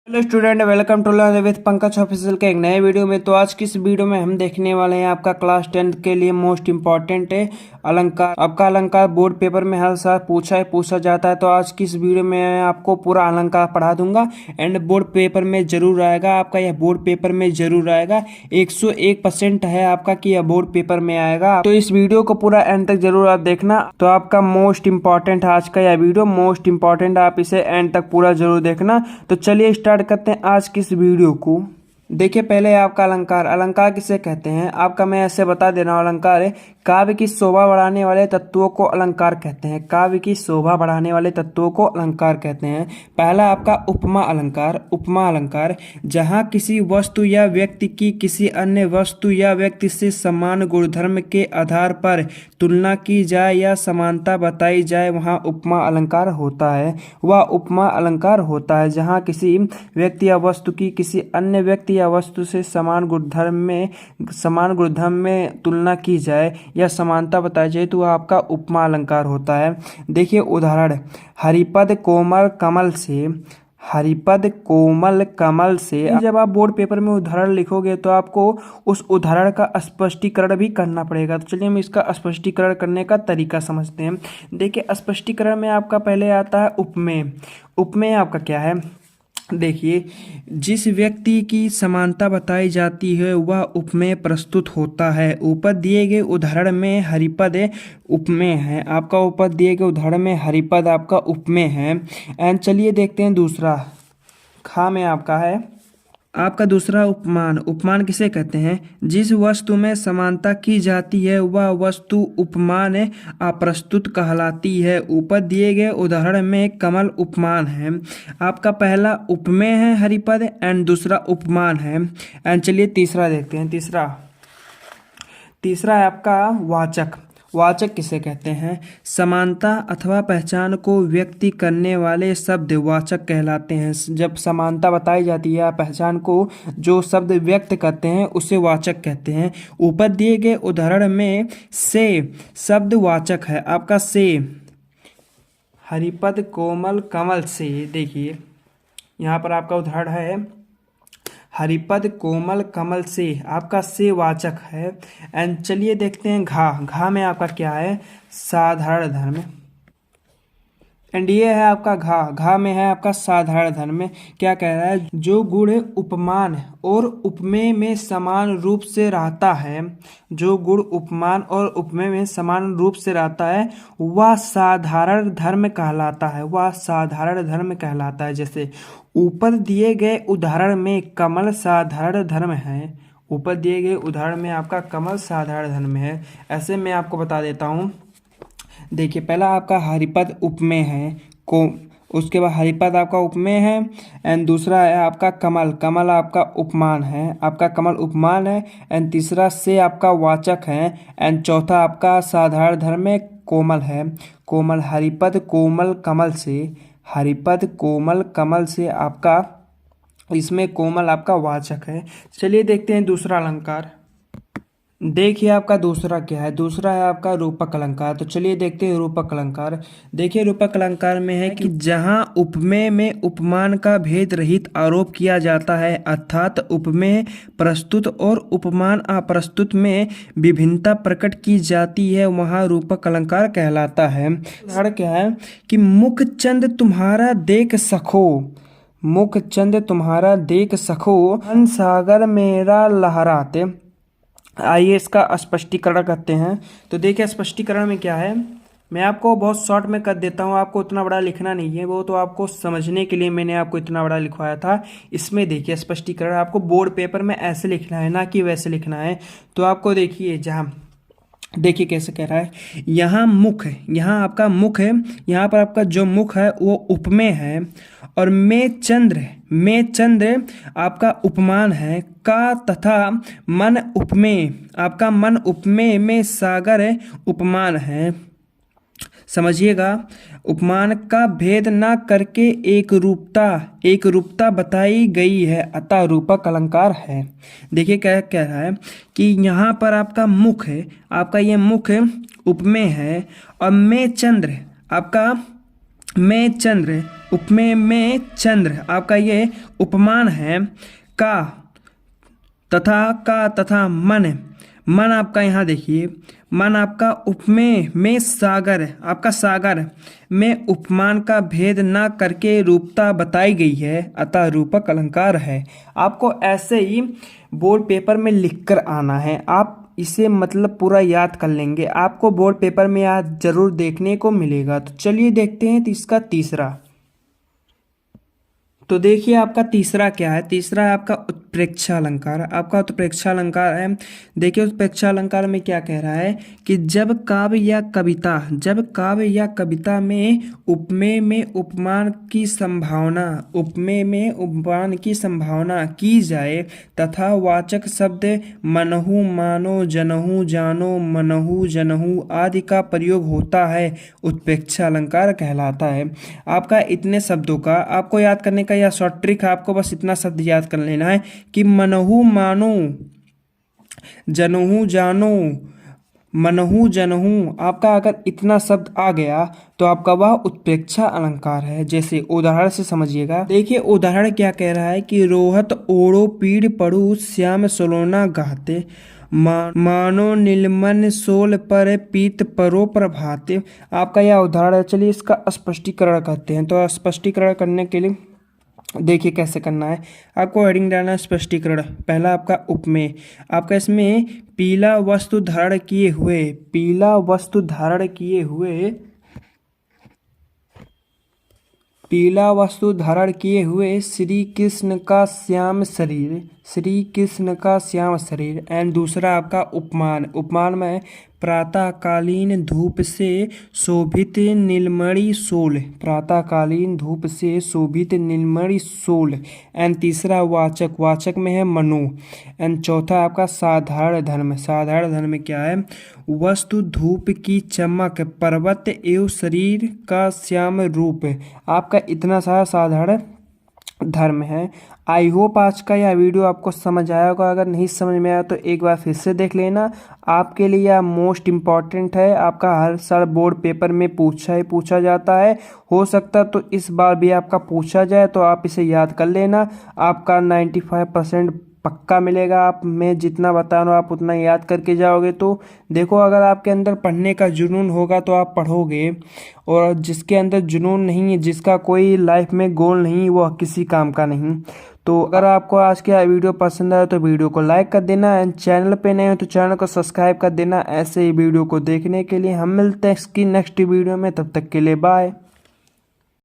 Hello student, welcome to learn with Pankaj official के एक नए वीडियो में। तो आज की इस वीडियो में हम देखने वाले हैं आपका क्लास 10th के लिए मोस्ट इम्पॉर्टेंट है अलंकार। आपका अलंकार बोर्ड पेपर में हर साल पूछा जाता है। तो आज की इस वीडियो में मैं आपको पूरा अलंकार पढ़ा दूंगा एंड बोर्ड पेपर में जरूर आएगा। आपका यह बोर्ड पेपर में जरूर आएगा, 101% है आपका कि यह बोर्ड पेपर में आएगा। तो इस वीडियो को पूरा एंड तक जरूर आप देखना। तो आपका मोस्ट इम्पॉर्टेंट आज का यह वीडियो मोस्ट इम्पॉर्टेंट, आप इसे एंड तक पूरा जरूर देखना। तो चलिए स्टार्ट करते हैं आज की इस वीडियो को। देखिए, पहले आपका अलंकार। अलंकार किसे कहते हैं आपका मैं ऐसे बता दे रहा हूँ। अलंकार है काव्य की शोभा बढ़ाने वाले तत्वों को अलंकार कहते हैं। काव्य की शोभा बढ़ाने वाले तत्वों को अलंकार कहते हैं। पहला आपका उपमा अलंकार। उपमा अलंकार जहाँ किसी वस्तु या व्यक्ति की किसी अन्य वस्तु या व्यक्ति से समान गुणधर्म के आधार पर तुलना की जाए या समानता बताई जाए, वहाँ उपमा अलंकार होता है। वह उपमा अलंकार होता है जहाँ किसी व्यक्ति या वस्तु की किसी अन्य व्यक्ति या वस्तु से समान गुणधर्म में तुलना की जाए या समानता बताई जाए, तो वह आपका उपमा अलंकार होता है। देखिए उदाहरण, हरिपद कोमल कमल से। हरिपद कोमल कमल से। जब आप बोर्ड पेपर में उदाहरण लिखोगे तो आपको उस उदाहरण का स्पष्टीकरण भी करना पड़ेगा। तो चलिए हम इसका स्पष्टीकरण करने का तरीका समझते हैं। देखिए, स्पष्टीकरण में आपका पहले आता है उपमेय। उपमेय आपका क्या है? देखिए, जिस व्यक्ति की समानता बताई जाती है वह उपमेय प्रस्तुत होता है। ऊपर दिए गए उदाहरण में हरिपद उपमेय है। आपका ऊपर दिए गए उदाहरण में हरिपद आपका उपमेय है। एंड चलिए देखते हैं दूसरा। खा में आपका है आपका दूसरा उपमान। उपमान किसे कहते हैं? जिस वस्तु में समानता की जाती है वह वस्तु उपमान अप्रस्तुत कहलाती है। ऊपर दिए गए उदाहरण में कमल उपमान है। आपका पहला उपमेय है हरिपद एंड दूसरा उपमान है। एंड चलिए तीसरा देखते हैं। तीसरा है आपका वाचक। वाचक किसे कहते हैं? समानता अथवा पहचान को व्यक्त करने वाले शब्द वाचक कहलाते हैं। जब समानता बताई जाती है या पहचान को जो शब्द व्यक्त करते हैं उसे वाचक कहते हैं। ऊपर दिए गए उदाहरण में से शब्द वाचक है। आपका से, हरिपद कोमल कमल से। देखिए यहाँ पर आपका उदाहरण है हरिपद कोमल कमल से। आपका से वाचक है। एंड चलिए देखते हैं घा। घा में आपका क्या है? साधारण धर्म। एंड ये है आपका घा। घा में है आपका साधारण धर्म। क्या कह रहा है? जो गुण उपमान और उपमेय में समान रूप से रहता है, जो गुण उपमान और उपमेय में समान रूप से रहता है वह साधारण धर्म कहलाता है। वह साधारण धर्म कहलाता है। जैसे ऊपर दिए गए उदाहरण में कमल साधारण धर्म है। ऊपर दिए गए उदाहरण में आपका कमल साधारण धर्म है। ऐसे मैं आपको बता देता हूँ। देखिए, पहला आपका हरिपद उपमेय है को, उसके बाद हरिपद आपका उपमेय है। एंड दूसरा है आपका कमल। कमल आपका उपमान है। आपका कमल उपमान है। एंड तीसरा से आपका वाचक है। एंड चौथा आपका साधारण धर्म में कोमल है। कोमल, हरिपद कोमल कमल से। हरिपद कोमल कमल से आपका इसमें कोमल आपका वाचक है। चलिए देखते हैं दूसरा अलंकार। देखिए आपका दूसरा क्या है? दूसरा है आपका रूपक अलंकार। तो चलिए देखते हैं रूपक अलंकार। देखिए रूपक अलंकार में है कि जहां उपमेय में उपमान का भेद रहित आरोप किया जाता है, अर्थात उपमेय प्रस्तुत और उपमान अप्रस्तुत में विभिन्नता प्रकट की जाती है, वहां रूपक अलंकार कहलाता है। उदाहरण क्या है कि मुख चंद तुम्हारा देख सखो। मुख चंद तुम्हारा देख सखो, मन सागर मेरा लहराते। आइए इसका स्पष्टीकरण करते हैं। तो देखिए स्पष्टीकरण में क्या है, मैं आपको बहुत शॉर्ट में कर देता हूँ। आपको उतना बड़ा लिखना नहीं है, वो तो आपको समझने के लिए मैंने आपको इतना बड़ा लिखवाया था। इसमें देखिए स्पष्टीकरण आपको बोर्ड पेपर में ऐसे लिखना है, ना कि वैसे लिखना है। तो आपको देखिए जहाँ देखिए कैसे कह रहा है, यहाँ मुख है, यहाँ आपका मुख है, यहाँ पर आपका जो मुख है वो उपमेय है। और में चंद्र आपका उपमान है। का तथा मन उपमेय, आपका मन उपमेय में सागर है उपमान है। समझिएगा, उपमान का भेद न करके एक रूपता बताई गई है, अतः रूपक अलंकार है। देखिए क्या कह रहा है कि यहाँ पर आपका मुख है, आपका ये मुख उपमेय है। और में चंद्र आपका में चंद्र, उपमेय में चंद्र आपका ये उपमान है। का तथा मन, मन आपका यहाँ देखिए, मन आपका उपमेय में सागर, आपका सागर में उपमान का भेद न करके रूपता बताई गई है, अतः रूपक अलंकार है। आपको ऐसे ही बोर्ड पेपर में लिखकर आना है। आप इसे मतलब पूरा याद कर लेंगे, आपको बोर्ड पेपर में याद जरूर देखने को मिलेगा। तो चलिए देखते हैं इसका तीसरा। तो देखिए आपका तीसरा क्या है। तीसरा है आपका उत्प्रेक्षा अलंकार। आपका उत्प्रेक्षा अलंकार है, देखिए उत्प्रेक्षा अलंकार में क्या कह रहा है कि जब काव्य या कविता में उपमेय में उपमान की संभावना, उपमेय में उपमान की संभावना की जाए तथा वाचक शब्द मनहु, मानो, जनहु, जानो, मनहु, जनहु आदि का प्रयोग होता है, उत्प्रेक्षा अलंकार कहलाता है। आपका इतने शब्दों का आपको याद करने का या शॉर्ट ट्रिक है, आपको बस इतना शब्द याद कर लेना है कि मनहु मानो, जनहु जानो, मनहु जनहु। आपका अगर इतना शब्द आ गया तो आपका वह उत्प्रेक्षा अलंकार है। जैसे उदाहरण से समझिएगा, देखिए उदाहरण क्या कह रहा है कि रोहत ओढ़ो पीड़ पड़ू श्याम सलोना गाते, मानो नीलमन सोल पर पीत परो प्रभाते। आपका यह उदाहरण है। चलिए इसका स्पष्टीकरण करते हैं। तो स्पष्टीकरण करने के लिए देखिए कैसे करना है। आपको हेडिंग डालना है स्पष्टीकरण। पहला आपका उपमेय, आपका इसमें पीला वस्तु धारण किए हुए, पीला वस्तु धारण किए हुए, पीला वस्तु धारण किए हुए श्री कृष्ण का श्याम शरीर, श्री कृष्ण का श्याम शरीर। एंड दूसरा आपका उपमान, उपमान में प्रातःकालीन धूप से शोभित नीलमणि सोल, प्रातःकालीन धूप से शोभित नीलमणि सोल। एंड तीसरा वाचक, वाचक में है मनु। एंड चौथा आपका साधारण धर्म, साधारण धर्म में क्या है, वस्तु धूप की चमक, पर्वत एवं शरीर का श्याम रूप। आपका इतना सारा साधारण धर्म है। आई होप आज का यह वीडियो आपको समझ आया होगा। अगर नहीं समझ में आया तो एक बार फिर से देख लेना। आपके लिए यह मोस्ट इम्पॉर्टेंट है। आपका हर साल बोर्ड पेपर में पूछा जाता है। हो सकता तो इस बार भी आपका पूछा जाए, तो आप इसे याद कर लेना। आपका 95% पक्का मिलेगा। आप मैं जितना बता रहा हूँ आप उतना याद करके जाओगे तो देखो, अगर आपके अंदर पढ़ने का जुनून होगा तो आप पढ़ोगे, और जिसके अंदर जुनून नहीं है, जिसका कोई लाइफ में गोल नहीं, वो किसी काम का नहीं। तो अगर आपको आज का वीडियो पसंद आया तो वीडियो को लाइक कर देना। एंड चैनल पे नए हो तो चैनल को सब्सक्राइब कर देना। ऐसे ही वीडियो को देखने के लिए हम मिलते हैं इसकी नेक्स्ट वीडियो में। तब तक के लिए बाय।